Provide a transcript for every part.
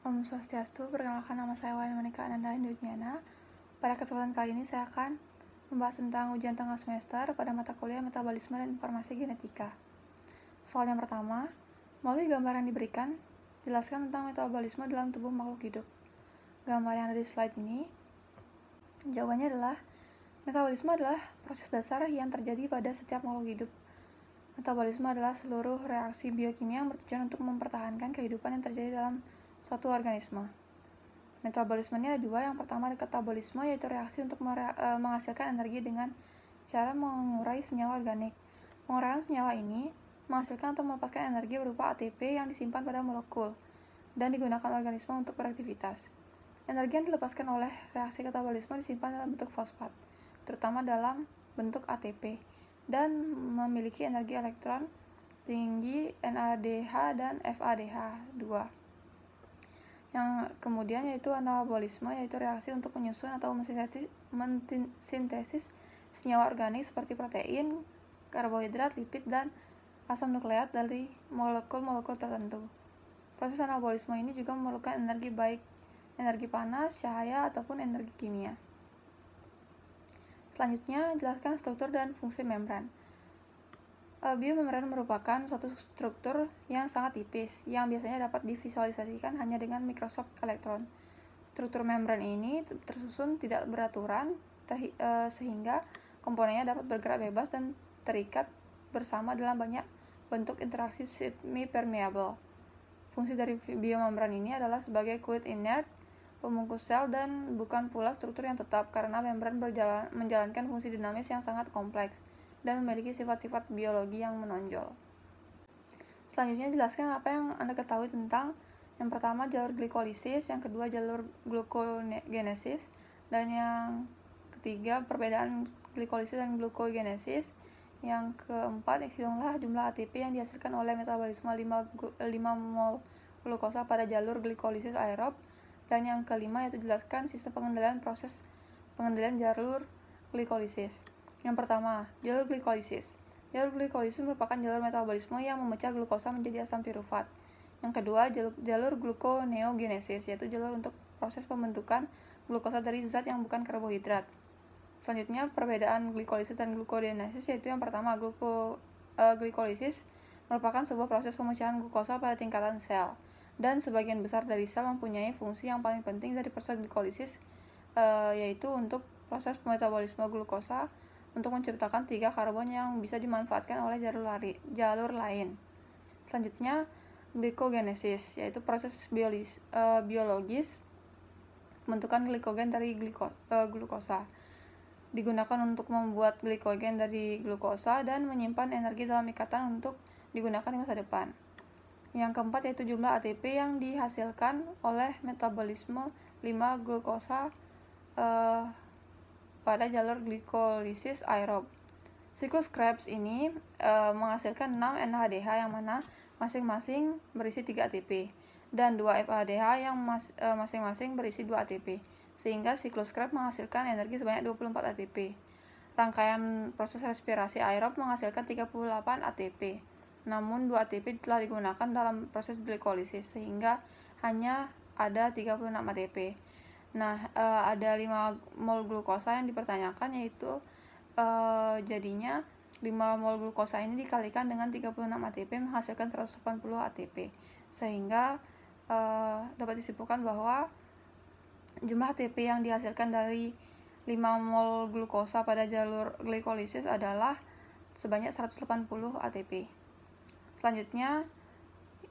Om Swastiastu, perkenalkan nama saya Wayan Monika Ananda Indujana. Pada kesempatan kali ini saya akan membahas tentang ujian tengah semester pada mata kuliah Metabolisme dan Informasi Genetika. Soal yang pertama, melalui gambar yang diberikan, jelaskan tentang metabolisme dalam tubuh makhluk hidup. Gambar yang ada di slide ini, jawabannya adalah metabolisme adalah proses dasar yang terjadi pada setiap makhluk hidup. Metabolisme adalah seluruh reaksi biokimia yang bertujuan untuk mempertahankan kehidupan yang terjadi dalam suatu organisme. Metabolisme ini ada dua. Yang pertama ada katabolisme, yaitu reaksi untuk menghasilkan energi dengan cara mengurai senyawa organik. Penguraian senyawa ini menghasilkan atau melepaskan energi berupa ATP yang disimpan pada molekul dan digunakan organisme untuk beraktivitas. Energi yang dilepaskan oleh reaksi katabolisme disimpan dalam bentuk fosfat, terutama dalam bentuk ATP, dan memiliki energi elektron tinggi NADH dan FADH2. Yang kemudian yaitu anabolisme, yaitu reaksi untuk menyusun atau mensintesis senyawa organik seperti protein, karbohidrat, lipid, dan asam nukleat dari molekul-molekul tertentu. Proses anabolisme ini juga memerlukan energi, baik energi panas, cahaya, ataupun energi kimia. Selanjutnya, jelaskan struktur dan fungsi membran. Biomembran merupakan suatu struktur yang sangat tipis, yang biasanya dapat divisualisasikan hanya dengan mikroskop elektron. Struktur membran ini tersusun tidak beraturan, sehingga komponennya dapat bergerak bebas dan terikat bersama dalam banyak bentuk interaksi semi-permeable. Fungsi dari biomembran ini adalah sebagai kulit inert, pembungkus sel, dan bukan pula struktur yang tetap, karena membran menjalankan fungsi dinamis yang sangat kompleks dan memiliki sifat-sifat biologi yang menonjol. Selanjutnya, jelaskan apa yang Anda ketahui tentang yang pertama jalur glikolisis, yang kedua jalur glucogenesis, dan yang ketiga perbedaan glikolisis dan glucogenesis. Yang keempat, hitunglah jumlah ATP yang dihasilkan oleh metabolisme 5 mol glukosa pada jalur glikolisis aerob. Dan yang kelima yaitu jelaskan sistem pengendalian jalur glikolisis. Yang pertama, jalur glikolisis. Jalur glikolisis merupakan jalur metabolisme yang memecah glukosa menjadi asam pirufat. Yang kedua, jalur gluconeogenesis, yaitu jalur untuk proses pembentukan glukosa dari zat yang bukan karbohidrat. Selanjutnya, perbedaan glikolisis dan glucogenesis, yaitu yang pertama, glikolisis merupakan sebuah proses pemecahan glukosa pada tingkatan sel, dan sebagian besar dari sel mempunyai fungsi yang paling penting dari proses glikolisis, yaitu untuk proses metabolisme glukosa untuk menciptakan 3 karbon yang bisa dimanfaatkan oleh jalur lain. Selanjutnya, glikogenesis, yaitu proses biologis pembentukan glikogen dari glukosa. Digunakan untuk membuat glikogen dari glukosa dan menyimpan energi dalam ikatan untuk digunakan di masa depan. Yang keempat yaitu jumlah ATP yang dihasilkan oleh metabolisme 5 glukosa pada jalur glikolisis aerob. Siklus Krebs ini menghasilkan 6 NADH yang mana masing-masing berisi 3 ATP dan 2 FADH yang masing-masing berisi 2 ATP, sehingga siklus Krebs menghasilkan energi sebanyak 24 ATP. Rangkaian proses respirasi aerob menghasilkan 38 ATP, namun 2 ATP telah digunakan dalam proses glikolisis, sehingga hanya ada 36 ATP. Nah, ada 5 mol glukosa yang dipertanyakan, yaitu jadinya 5 mol glukosa ini dikalikan dengan 36 ATP menghasilkan 180 ATP, sehingga dapat disimpulkan bahwa jumlah ATP yang dihasilkan dari 5 mol glukosa pada jalur glikolisis adalah sebanyak 180 ATP. Selanjutnya,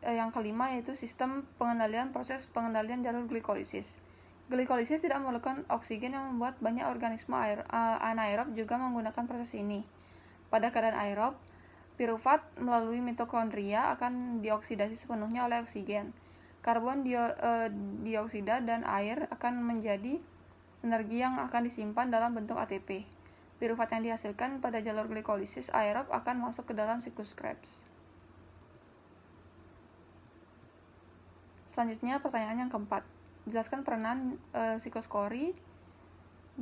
yang kelima yaitu sistem proses pengendalian jalur glikolisis. Glikolisis tidak memerlukan oksigen yang membuat banyak organisme anaerob juga menggunakan proses ini. Pada keadaan aerob, pirufat melalui mitokondria akan dioksidasi sepenuhnya oleh oksigen. Karbon dioksida dan air akan menjadi energi yang akan disimpan dalam bentuk ATP. Pirufat yang dihasilkan pada jalur glikolisis aerob akan masuk ke dalam siklus Krebs. Selanjutnya, pertanyaan yang keempat. Jelaskan peranan siklus Cori,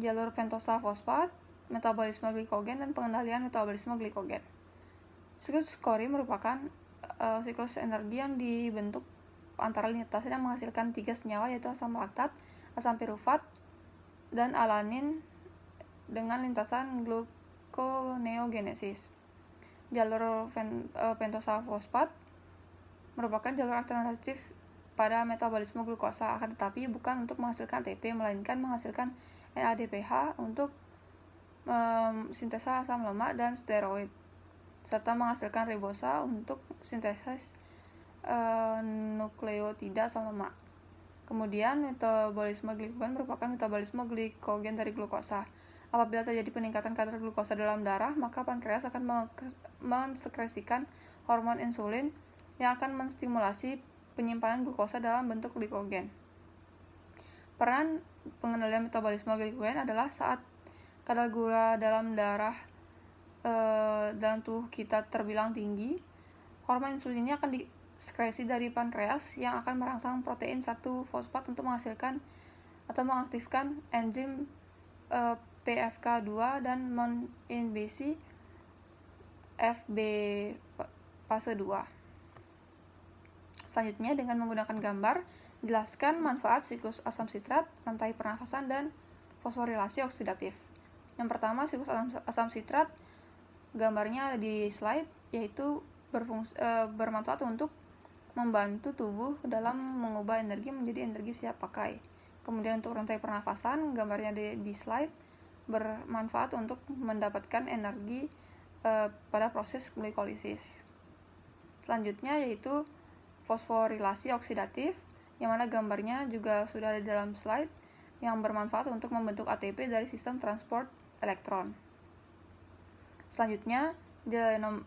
jalur pentosa fosfat, metabolisme glikogen, dan pengendalian metabolisme glikogen. Siklus Cori merupakan siklus energi yang dibentuk antara lintasan yang menghasilkan 3 senyawa, yaitu asam laktat, asam pirufat, dan alanin dengan lintasan gluconeogenesis. Jalur pentosa fosfat merupakan jalur alternatif pada metabolisme glukosa, akan tetapi bukan untuk menghasilkan ATP, melainkan menghasilkan NADPH untuk sintesa asam lemak dan steroid, serta menghasilkan ribosa untuk sintesis nukleotida asam lemak. Kemudian, metabolisme glikogen merupakan metabolisme glikogen dari glukosa. Apabila terjadi peningkatan kadar glukosa dalam darah, maka pankreas akan mensekresikan hormon insulin yang akan menstimulasi penyimpanan glukosa dalam bentuk glikogen. Peran pengendalian metabolisme glikogen adalah saat kadar gula dalam darah dalam tubuh kita terbilang tinggi, hormon insulin ini akan disekresi dari pankreas yang akan merangsang protein 1-fosfat untuk menghasilkan atau mengaktifkan enzim PFK2 dan menginhibisi FB fase 2. Selanjutnya, dengan menggunakan gambar, jelaskan manfaat siklus asam sitrat, rantai pernafasan, dan fosforilasi oksidatif. Yang pertama, siklus asam sitrat, gambarnya ada di slide, yaitu bermanfaat untuk membantu tubuh dalam mengubah energi menjadi energi siap pakai. Kemudian untuk rantai pernafasan, gambarnya di slide, bermanfaat untuk mendapatkan energi pada proses glikolisis. Selanjutnya yaitu fosforilasi oksidatif, yang mana gambarnya juga sudah ada di dalam slide, yang bermanfaat untuk membentuk ATP dari sistem transport elektron. Selanjutnya,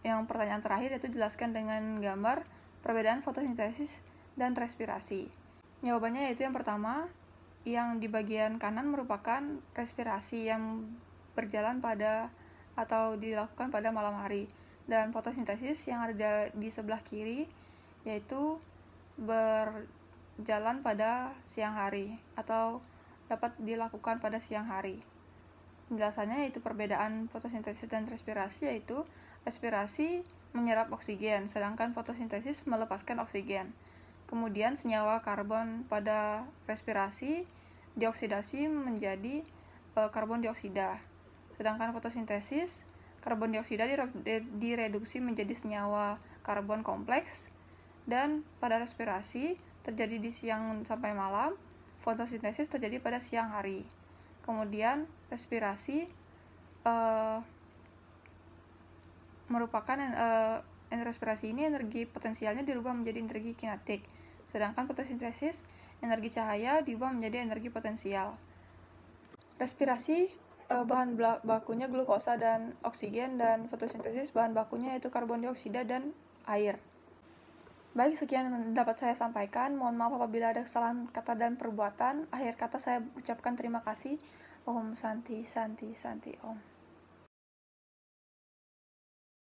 yang pertanyaan terakhir yaitu jelaskan dengan gambar perbedaan fotosintesis dan respirasi. Jawabannya yaitu yang pertama, yang di bagian kanan merupakan respirasi yang berjalan pada atau dilakukan pada malam hari, dan fotosintesis yang ada di sebelah kiri yaitu berjalan pada siang hari atau dapat dilakukan pada siang hari. Penjelasannya yaitu perbedaan fotosintesis dan respirasi, yaitu respirasi menyerap oksigen, sedangkan fotosintesis melepaskan oksigen. Kemudian senyawa karbon pada respirasi dioksidasi menjadi karbon dioksida, sedangkan fotosintesis karbon dioksida direduksi menjadi senyawa karbon kompleks, dan pada respirasi terjadi di siang sampai malam, fotosintesis terjadi pada siang hari. Kemudian respirasi merupakan respirasi ini energi potensialnya dirubah menjadi energi kinetik, sedangkan fotosintesis energi cahaya diubah menjadi energi potensial. Respirasi bahan bakunya glukosa dan oksigen, dan fotosintesis bahan bakunya yaitu karbon dioksida dan air. Baik, sekian yang dapat saya sampaikan. Mohon maaf apabila ada kesalahan kata dan perbuatan. Akhir kata saya ucapkan terima kasih. Om Santi Santi Santi Om.